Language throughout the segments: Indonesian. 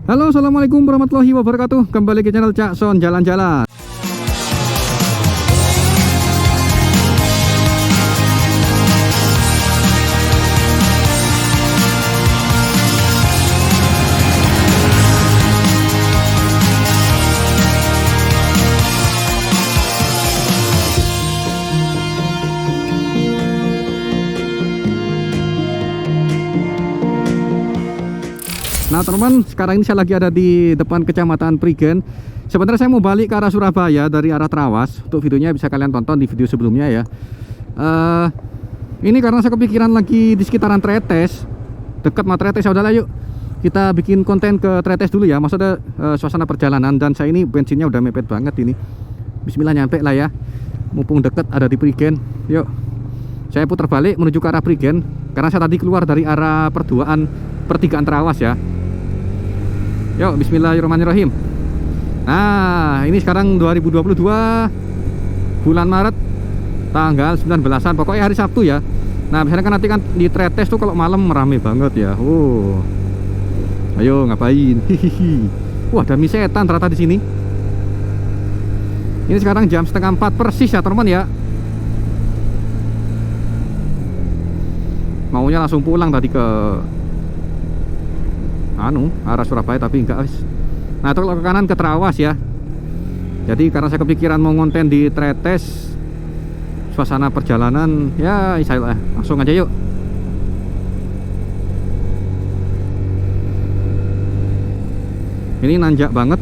Halo, assalamualaikum warahmatullahi wabarakatuh. Kembali ke channel Cak Son Jalan-Jalan. Nah teman-teman, sekarang ini saya lagi ada di depan Kecamatan Prigen. Sebenarnya saya mau balik ke arah Surabaya dari arah Trawas. Untuk videonya bisa kalian tonton di video sebelumnya ya. Ini karena saya kepikiran lagi di sekitaran Tretes, dekat sama Tretes. Ya udahlah, yuk kita bikin konten ke Tretes dulu ya. Maksudnya suasana perjalanan, dan saya ini bensinnya udah mepet banget ini. Bismillah, nyampe lah ya. Mumpung deket ada di Prigen. Yuk saya putar balik menuju ke arah Prigen, karena saya tadi keluar dari arah pertigaan Trawas ya. Yuk, bismillahirrahmanirrahim. Nah, ini sekarang 2022 bulan Maret tanggal 19-an, pokoknya hari Sabtu ya. Nah, biasanya kan nanti kan di Tretes tuh kalau malam rame banget ya. Ayo ngapain? Hihihi. Wah, ada mie setan ternyata di sini. Ini sekarang jam setengah 4 persis ya, teman ya. Maunya langsung pulang tadi ke arah Surabaya, tapi enggak wis. Nah, itu ke kanan ke Trawas ya. Jadi karena saya kepikiran mau ngonten di Tretes, suasana perjalanan ya, saya langsung aja yuk. Ini nanjak banget,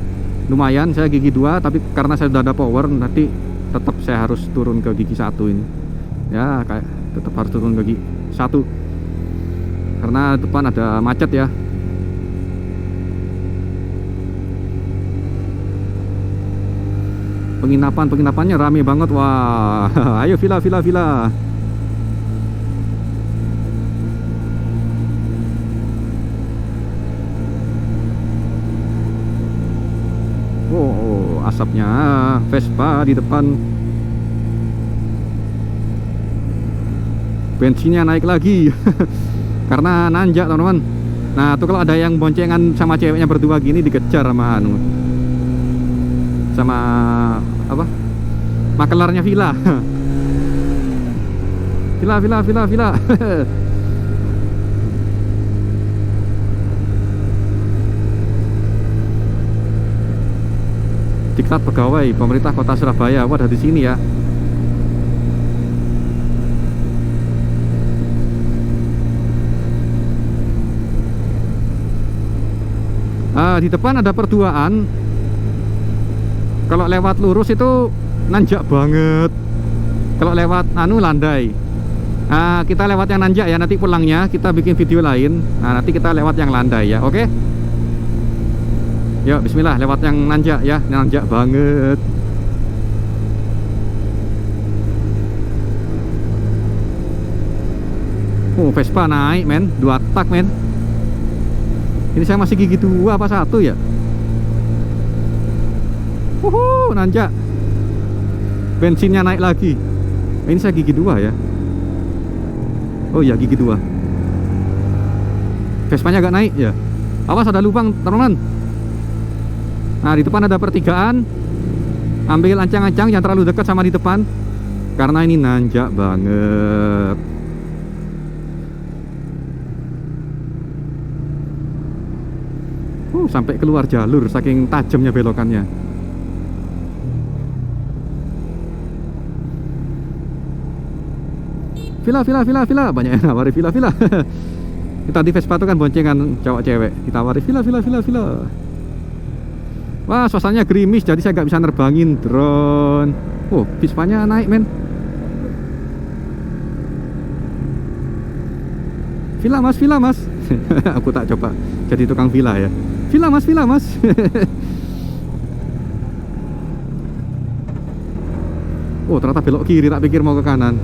lumayan. Saya gigi 2, tapi karena saya udah ada power, nanti tetap saya harus turun ke gigi 1 ini. Ya, kayak tetap harus turun ke gigi 1 karena depan ada macet ya. Penginapannya rame banget. Wah, ayo villa. Oh, asapnya Vespa di depan. Bensinnya naik lagi karena nanjak teman-teman. Nah, tuh kalau ada yang boncengan sama ceweknya berdua gini dikejar sama apa, makelarnya villa. Villa. Diklat pegawai pemerintah kota Surabaya. Wah, ada di sini ya. Di depan ada perduaan. Kalau lewat lurus itu nanjak banget. Kalau lewat landai. Nah, kita lewat yang nanjak ya. Nanti pulangnya kita bikin video lain. Nah, nanti kita lewat yang landai ya. Oke? Yuk, bismillah, lewat yang nanjak ya. Nanjak banget. Vespa naik men, 2 tak men. Ini saya masih gigi 2 apa 1 ya? Nanjak. Bensinnya naik lagi. Ini saya gigi 2 ya. Oh iya, gigi 2. Vespanya agak naik ya. Awas, ada lubang teman-teman. Nah, di depan ada pertigaan. Ambil ancang-ancang, jangan terlalu dekat sama di depan, karena ini nanjak banget. Sampai keluar jalur saking tajamnya belokannya. Villa, banyak yang nawari villa. Kita di Vespa itu kan boncengan cowok cewek, kita tawari villa. Wah, suasananya gerimis, jadi saya nggak bisa nerbangin drone. Vespanya naik men. Villa mas. Aku tak coba jadi tukang villa ya. Villa mas. Ternyata belok kiri, tak pikir mau ke kanan.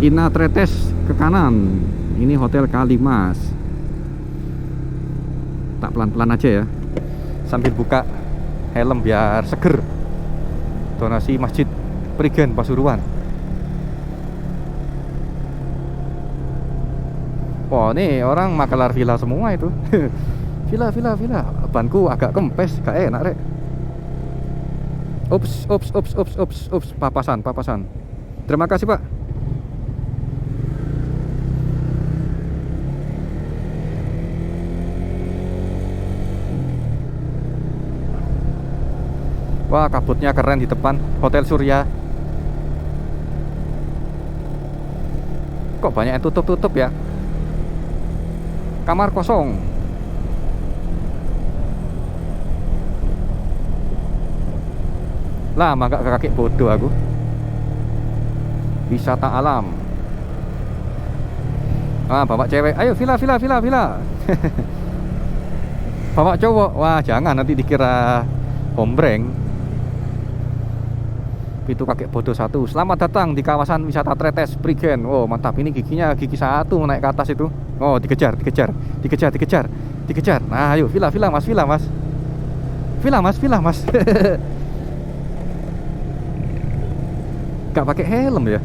Ina Tretes ke kanan. Ini Hotel Kalimas. Tak pelan-pelan aja ya, sambil buka helm biar seger. donasi Masjid Prigen Pasuruan. Wah, ini orang makelar villa semua itu. Villa. Banku agak kempes, gak enak rek. Ups, papasan. Terima kasih Pak. Wah, kabutnya keren di depan Hotel Surya. Kok banyak yang tutup ya? Kamar kosong. Lama gak ke kaki bodoh aku. Wisata alam. Bawa cewek. Ayo villa. Bawa cowok. Wah, jangan nanti dikira hombreng. Pintu kakek bodoh 1. Selamat datang di kawasan wisata Tretes Prigen. Oh, mantap. Ini giginya gigi 1 naik ke atas itu. Oh, dikejar. Nah, ayo villa mas. Villa mas. Gak pakai helm ya.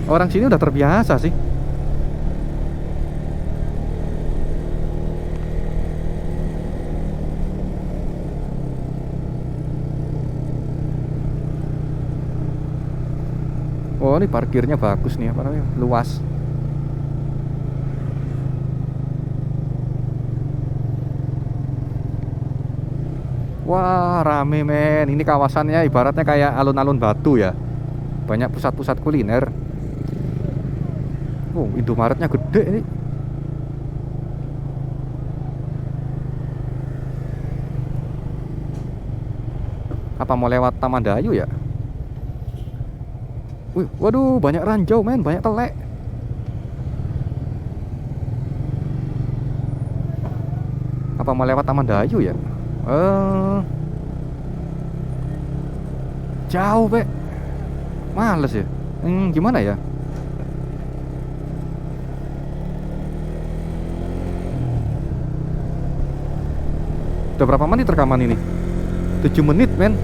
Orang sini udah terbiasa sih. Oh, ini parkirnya bagus nih, apa namanya? Luas. Wah, rame men. Ini kawasannya ibaratnya kayak alun-alun Batu ya. Banyak pusat-pusat kuliner. Oh, Indomaretnya gede ini. Apa mau lewat Taman Dayu ya? Wih, waduh, banyak ranjau men, banyak telek. Apa mau lewat Taman Dayu ya? Jauh, Pak. Males ya. Gimana ya? Udah berapa menit rekaman ini? 7 menit, men.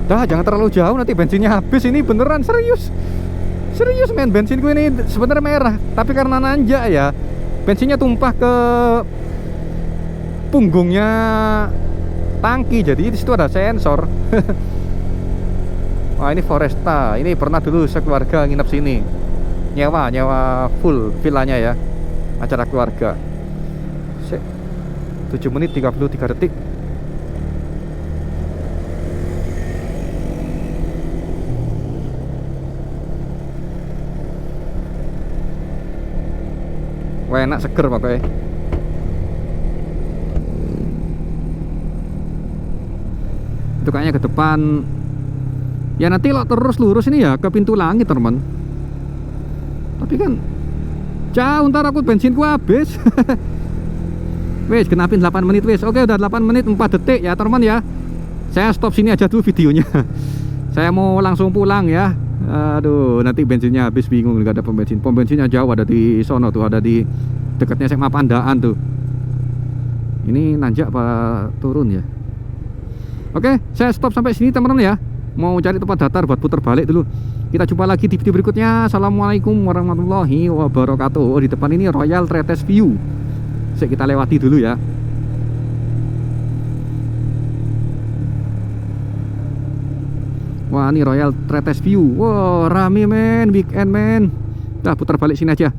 Dah, jangan terlalu jauh nanti bensinnya habis. Ini beneran serius men, bensinku ini sebenarnya merah, tapi karena nanjak ya, bensinnya tumpah ke punggungnya tangki, jadi di situ ada sensor. Wah, ini Foresta. Ini pernah dulu sekeluarga nginep sini, nyewa full villanya ya, acara keluarga. 7 menit 33 detik. Wah, enak, seger pokoknya. Itu kayaknya ke depan. Ya nanti lo terus lurus ini ya ke pintu langit teman. Tapi kan jauh, ntar aku bensinku habis. Wes, genapin 8 menit wes. Oke, udah 8 menit 4 detik ya teman ya. Saya stop sini aja dulu videonya. Saya mau langsung pulang ya. Aduh, nanti bensinnya habis, bingung nggak ada pom bensin. Pom bensinnya jauh, ada di sono tuh, ada di dekatnya SMA Pandaan tuh. Ini nanjak apa turun ya? Oke, saya stop sampai sini teman-teman ya. Mau cari tempat datar buat putar balik dulu. Kita jumpa lagi di video berikutnya. Assalamualaikum warahmatullahi wabarakatuh. Oh, di depan ini Royal Tretes View. Kita lewati dulu ya. Wah, ini Royal Tretes View. Wow, rame men, weekend men. Udah putar balik sini aja.